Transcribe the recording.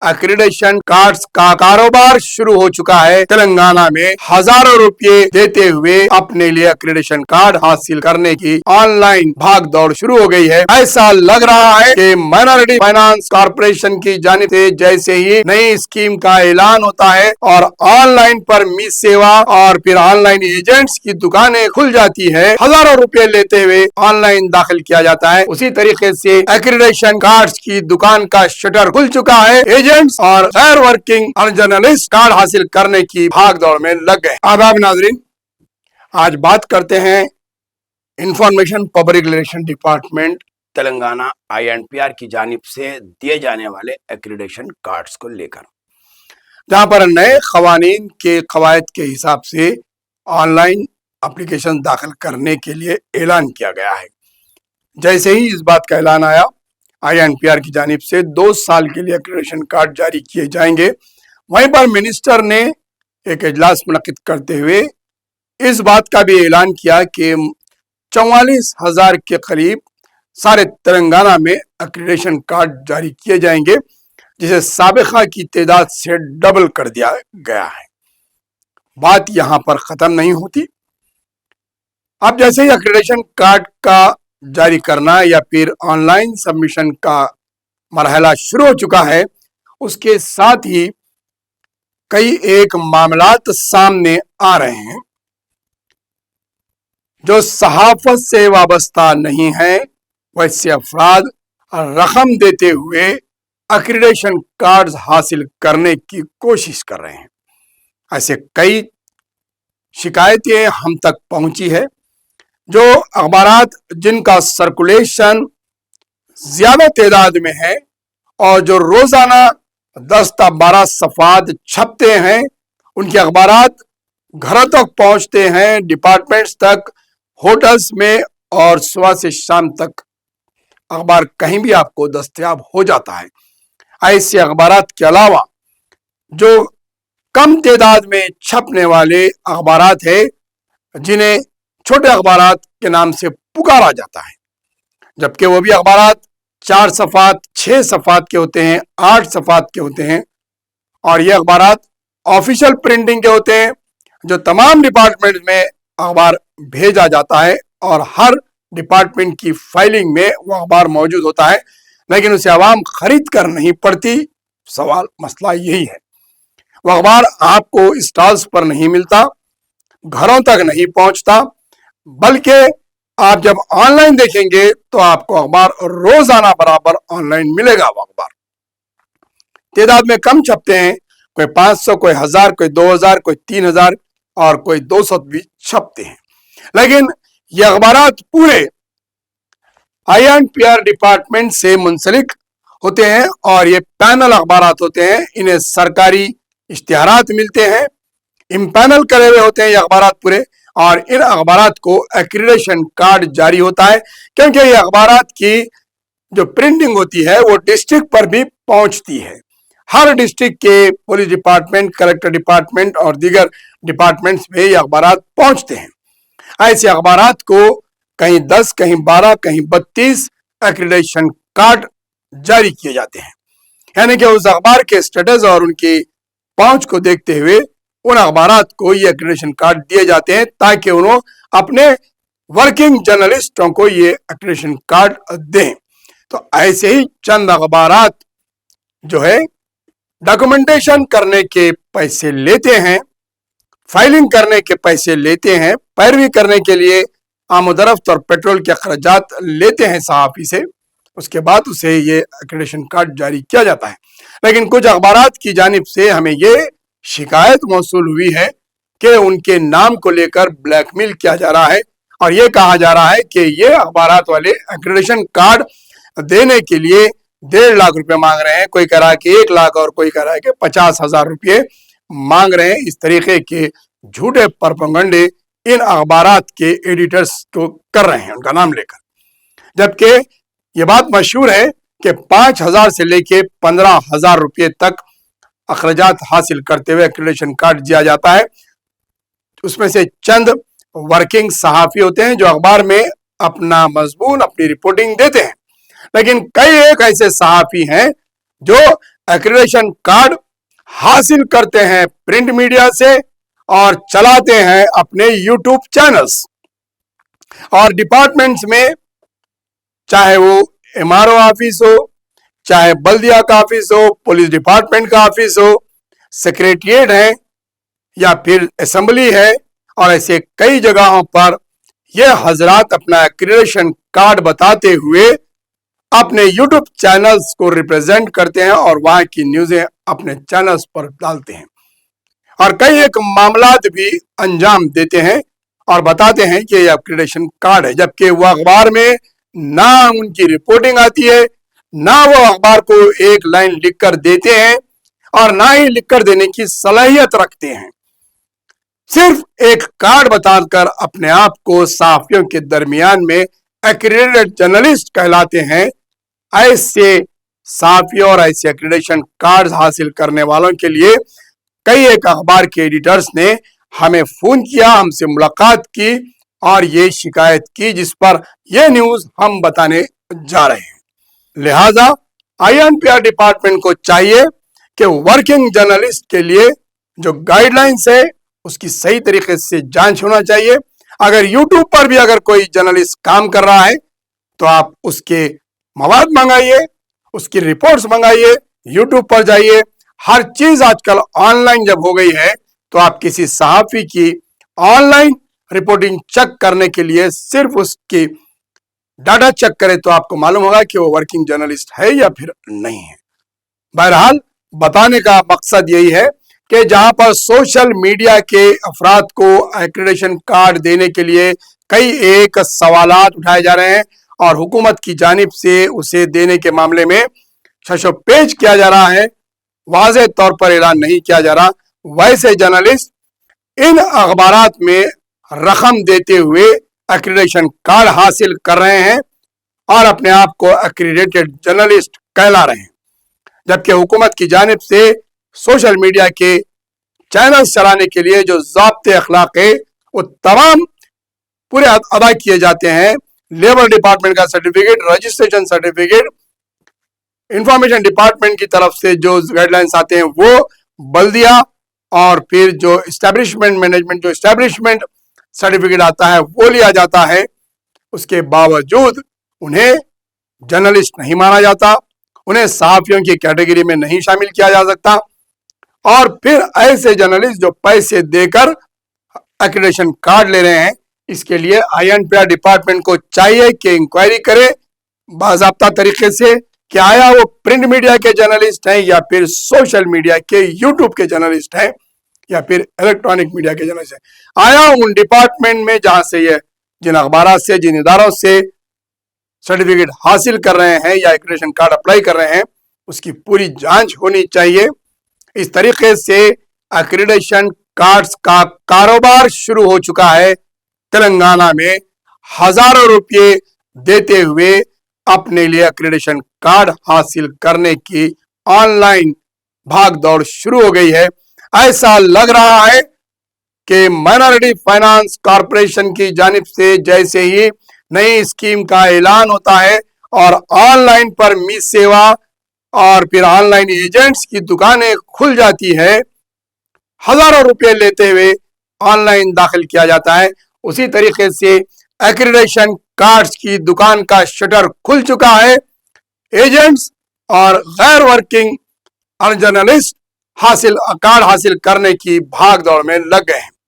Accreditation cards का कारोबार शुरू हो चुका है। तेलंगाना में हजारों रुपए देते हुए अपने लिए एक्रीडेशन कार्ड हासिल करने की ऑनलाइन भाग दौड़ शुरू हो गई है। ऐसा लग रहा है कि माइनॉरिटी फाइनेंस कॉर्पोरेशन की जानिब से जैसे ही नई स्कीम का ऐलान होता है और ऑनलाइन पर मी सेवा और फिर ऑनलाइन एजेंट्स की दुकानें खुल जाती है, हजारों रुपए लेते हुए ऑनलाइन दाखिल किया जाता है, उसी तरीके से एक्रीडेशन कार्ड्स की दुकान का शटर खुल चुका है। एजेंट्स और गैर वर्किंग जर्नलिस्ट कार्ड हासिल करने की भागदौड़ में लग गए। आदाब नाजरीन, आज बात करते हैं information public relation department Telangana INPR की जानिब से दिए जाने वाले एक्रीडेशन कार्ड्स को लेकर, जहां पर नए कवानीन के कवायद के हिसाब से ऑनलाइन एप्लीकेशन दाखिल करने के लिए ऐलान किया गया है। जैसे ही इस बात का ऐलान आया, INPR की जानिब से 2 साल के लिए एक्रीडेशन कार्ड जारी किए जाएंगे। वहीं पर मिनिस्टर ने एक इजलास मुनक्किद करते हुए इस बात का भी ऐलान किया कि 44,000 के करीब सारे तेलंगाना में एक्रीडेशन कार्ड जारी किए जाएंगे, जिसे साबिका की तादाद से डबल कर दिया गया है। बात यहां पर खत्म नहीं होती। अब जैसे ही एक्रीडेशन कार्ड का जारी करना या फिर ऑनलाइन सबमिशन का मरहला शुरू हो चुका है, उसके साथ ही कई एक मामलात सामने आ रहे हैं जो सहाफत से वाबस्ता नहीं है। वैसे अफराद रकम देते हुए एक्रीडेशन कार्ड हासिल करने की कोशिश कर रहे हैं। ऐसे कई शिकायतें हम तक पहुंची है। जो अखबारात जिनका सर्कुलेशन ज्यादा तादाद में है और जो रोजाना 10 या 12 सफात छपते हैं, उनके अखबारात घरों तक पहुंचते हैं, डिपार्टमेंट्स तक, होटल्स में, और सुबह से शाम तक अखबार कहीं भी आपको दस्तयाब हो जाता है। ऐसे अखबारात के अलावा जो कम तादाद में छपने वाले अखबारात है, जिन्हें छोटे अखबारात के नाम से पुकारा जाता है, जबकि वो भी अखबारात 4 सफात 6 सफात के होते हैं, 8 सफात के होते हैं, और ये अखबारात ऑफिशियल प्रिंटिंग के होते हैं, जो तमाम डिपार्टमेंट में अखबार भेजा जाता है और हर डिपार्टमेंट की फाइलिंग में वो अखबार मौजूद होता है, लेकिन उसे आवाम खरीद कर नहीं पढ़ती। सवाल मसला यही है, वो अखबार आपको स्टॉल्स पर नहीं मिलता, घरों तक नहीं पहुंचता, बल्कि आप जब ऑनलाइन देखेंगे तो आपको अखबार रोजाना बराबर ऑनलाइन मिलेगा। वो अखबार तादाद में कम छपते हैं, कोई 500, कोई 1000, कोई 2000, कोई 3000 और कोई 200 भी छपते हैं, लेकिन ये अखबारात पूरे INPR डिपार्टमेंट से मुंसलिक होते हैं और ये पैनल अखबारात होते हैं। इन्हें सरकारी इश्तिहारात मिलते हैं, इम्पैनल करे हुए होते हैं ये अखबारात पूरे, और इन अखबारात को एक्रीडेशन कार्ड जारी होता है, क्योंकि ये अखबारात की जो प्रिंटिंग होती है वो डिस्ट्रिक्ट पर भी पहुंचती है। हर डिस्ट्रिक्ट के पुलिस डिपार्टमेंट, कलेक्टर डिपार्टमेंट और दीगर डिपार्टमेंट्स में ये अखबारात पहुंचते हैं। ऐसे अखबारात को कहीं 10, कहीं 12, कहीं 32 एक्रीडेशन कार्ड जारी किए जाते हैं। यानी कि उस अखबार के स्टेटस और उनकी पहुंच को देखते हुए उन अखबारात को ये एक्रीडेशन कार्ड दिए जाते हैं, ताकि उन्होंने अपने वर्किंग जर्नलिस्टों को ये एक्रीडेशन कार्ड दें। तो ऐसे ही चंद अखबारात जो है डॉक्यूमेंटेशन करने के पैसे लेते हैं, फाइलिंग करने के पैसे लेते हैं, पैरवी करने के लिए आमदरफ्त और पेट्रोल के अखराजात लेते हैं सहाफी से, उसके बाद उसे ये एक्रीडेशन कार्ड जारी किया जाता है। लेकिन कुछ अखबारात की जानिब से हमें ये शिकायत मौसूल हुई है कि उनके नाम को लेकर ब्लैकमेल किया जा रहा है और ये कहा जा रहा है कि ये अखबारात वाले एक्रीडेशन कार्ड देने के लिए 1.5 लाख रुपए मांग रहे हैं, कोई कह रहा है कि 1 लाख और कोई कह रहा है कि 50,000 रुपये मांग रहे हैं। इस तरीके के झूठे प्रोपेगेंडे इन अखबारात के एडिटर्स को कर रहे हैं उनका नाम लेकर, जबकि ये बात मशहूर है कि 5,000 से लेके 15,000 रुपये तक अखराजात हासिल करते हुए एक्रीडेशन कार्ड दिया जाता है। उसमें से चंद वर्किंग सहाफी होते हैं जो अखबार में अपना मजमून, अपनी रिपोर्टिंग देते हैं, लेकिन कई एक ऐसे सहाफी हैं जो एक्रेडिटेशन कार्ड हासिल करते हैं प्रिंट मीडिया से और चलाते हैं अपने यूट्यूब चैनल्स और डिपार्टमेंट्स में, चाहे वो एमआरओ ऑफिस हो, चाहे बल्दिया का ऑफिस हो, पुलिस डिपार्टमेंट का ऑफिस हो, सेक्रेटरिएट है या फिर असेंबली है, और ऐसे कई जगहों पर ये हजरात अपना एक्रेडिटेशन कार्ड बताते हुए अपने यूट्यूब चैनल्स को रिप्रेजेंट करते हैं और वहां की न्यूज़ें अपने चैनल्स पर डालते हैं और कई एक मामलात भी अंजाम देते हैं और बताते हैं कि ये एक्रेडिटेशन कार्ड है, जबकि वो अखबार में ना उनकी रिपोर्टिंग आती है, ना वो अखबार को एक लाइन लिखकर देते हैं और ना ही लिखकर देने की सलाहियत रखते हैं। सिर्फ एक कार्ड बताकर अपने आप को सहाफियों के दरमियान में एक्रेडिटेड जर्नलिस्ट कहलाते हैं। ऐसे सहाफियों और ऐसे एक्रेडिटेशन कार्ड हासिल करने वालों के लिए कई एक अखबार के एडिटर्स ने हमें फोन किया, हमसे मुलाकात की और ये शिकायत की, जिस पर यह न्यूज हम बताने जा रहे हैं। लिहाजा INPR डिपार्टमेंट को चाहिए कि वर्किंग जर्नलिस्ट के लिए जो गाइडलाइंस है उसकी सही तरीके से जांच होना चाहिए। अगर यूट्यूब पर भी अगर कोई जर्नलिस्ट काम कर रहा है तो आप उसके मवाद मंगाइए, उसकी रिपोर्ट्स मंगाइए, यूट्यूब पर जाइए। हर चीज आजकल ऑनलाइन जब हो गई है तो आप किसी सहाफी की ऑनलाइन रिपोर्टिंग चेक करने के लिए सिर्फ उसकी डाटा चेक करें तो आपको मालूम होगा कि वो वर्किंग जर्नलिस्ट है या फिर नहीं है। बहरहाल बताने का मकसद यही है कि जहां पर सोशल मीडिया के अफराद को एक्रेडिटेशन कार्ड देने के लिए कई एक सवालात उठाए जा रहे हैं और हुकूमत की जानिब से उसे देने के मामले में शशोपेश किया जा रहा है, वाज़ेह तौर पर ऐलान नहीं किया जा रहा, वैसे जर्नलिस्ट इन अखबारात में रकम देते हुए एक्रेडिटेशन कार्ड हासिल कर रहे हैं और अपने आप को एक्रेडिटेड जर्नलिस्ट कहला रहे हैं, जबकि हुकूमत की जानिब से सोशल मीडिया के चैनल्स चलाने के लिए जो ज़ाब्ते अखलाक है वो तमाम पूरे अदा किए जाते हैं। लेबर डिपार्टमेंट का certificate, registration certificate, information department की तरफ से जो गाइडलाइंस आते हैं वो, बल्दिया और फिर जो एस्टेब्लिशमेंट मैनेजमेंट जो एस्टेब्लिशमेंट सर्टिफिकेट आता है वो लिया जाता है। उसके बावजूद उन्हें जर्नलिस्ट नहीं माना जाता, उन्हें सहाफियों की कैटेगरी में नहीं शामिल किया जा सकता। और फिर ऐसे जर्नलिस्ट जो पैसे देकर एक्रेडिटेशन कार्ड ले रहे हैं, इसके लिए INPR डिपार्टमेंट को चाहिए कि इंक्वायरी करे बाज़ाब्ता तरीके से कि आया वो प्रिंट मीडिया के जर्नलिस्ट हैं या फिर सोशल मीडिया के यूट्यूब के जर्नलिस्ट हैं या फिर इलेक्ट्रॉनिक मीडिया के जर्नलिस्ट हैं। आया उन डिपार्टमेंट में जहां से ये जिन अखबारात से, जिन इदारों से सर्टिफिकेट हासिल कर रहे हैं या एक्रेडिटेशन कार्ड अप्लाई कर रहे हैं, उसकी पूरी जांच होनी चाहिए। इस तरीके से एक्रेडिटेशन कार्ड्स का कारोबार शुरू हो चुका है तेलंगाना में। हजारों रुपये देते हुए अपने लिए एक्रेडिटेशन कार्ड हासिल करने की ऑनलाइन भागदौड़ शुरू हो गई है। ऐसा लग रहा है कि माइनॉरिटी फाइनेंस कॉरपोरेशन की जानिब से जैसे ही नई स्कीम का ऐलान होता है और ऑनलाइन पर मी सेवा और फिर ऑनलाइन एजेंट्स की दुकानें खुल जाती है, हजारों रुपए लेते हुए ऑनलाइन दाखिल किया जाता है, उसी तरीके से एक्रेडिटेशन कार्ड्स की दुकान का शटर खुल चुका है। एजेंट्स और गैर वर्किंग जर्नलिस्ट कार्ड हासिल करने की भाग दौड़ में लग गए हैं।